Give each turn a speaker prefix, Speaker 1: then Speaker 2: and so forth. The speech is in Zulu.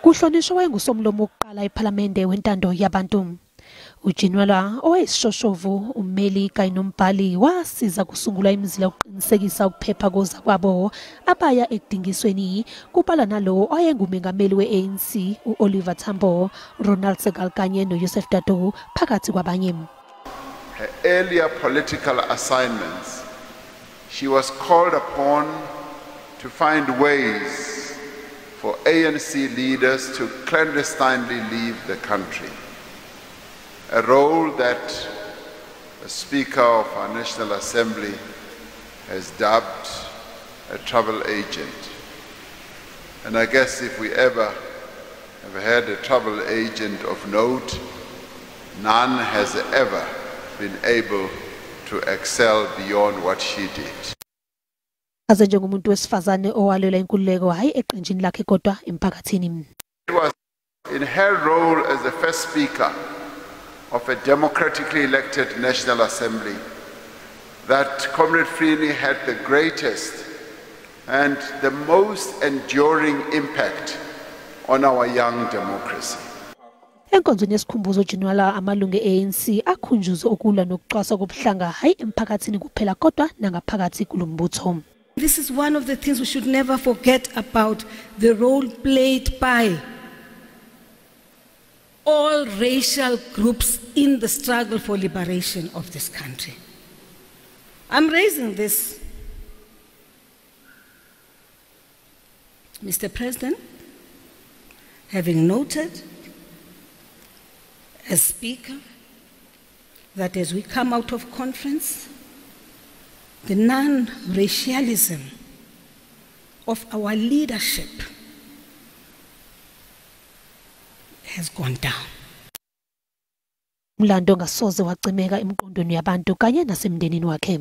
Speaker 1: Kuhlonishwa engusomlomo wokuqala ephalamende wentando yabantu. UGinwala owayisishoshovu ummeli kanye nombhali wasiza kusungula imizila ukuqinisekisa ukuphepha koza kwabo abaya ekudingisweni kubala nalo owayengumengameli we-ANC uOliver Tambo, Ronald Segal kanye noYosef Dadoo phakathi kwabanye.
Speaker 2: Her earlier political assignments, she was called upon to find ways for ANC leaders to clandestinely leave the country, a role that the Speaker of our National Assembly has dubbed a travel agent. And I guess if we ever have had a travel agent of note, none has ever been able to excel beyond what she did.
Speaker 1: Aze njengomuntu wesifazane owalwela inkululeko hayi eqenjini lakhe kodwa emphakathini.
Speaker 2: It was in her role as the first speaker of a democratically elected National Assembly that Comrade Freni had the greatest and the most enduring impact on our young democracy.
Speaker 1: Enkonzweni yesikhumbuzo uGinwala amalungu e-ANC akhunjuzwa ukulwa nokucwasa kobuhlanga hayi emphakathini kuphela kodwa nangaphakathi kulombutho.
Speaker 3: This is one of the things we should never forget about the role played by all racial groups in the struggle for liberation of this country. I'm raising this, Mr. President, having noted as Speaker that as we come out of conference, the non-racialism of our leadership has gone down.
Speaker 1: Umlando ngasoze wacimeka emqondweni yabantu kanye nasemndenini wakhe.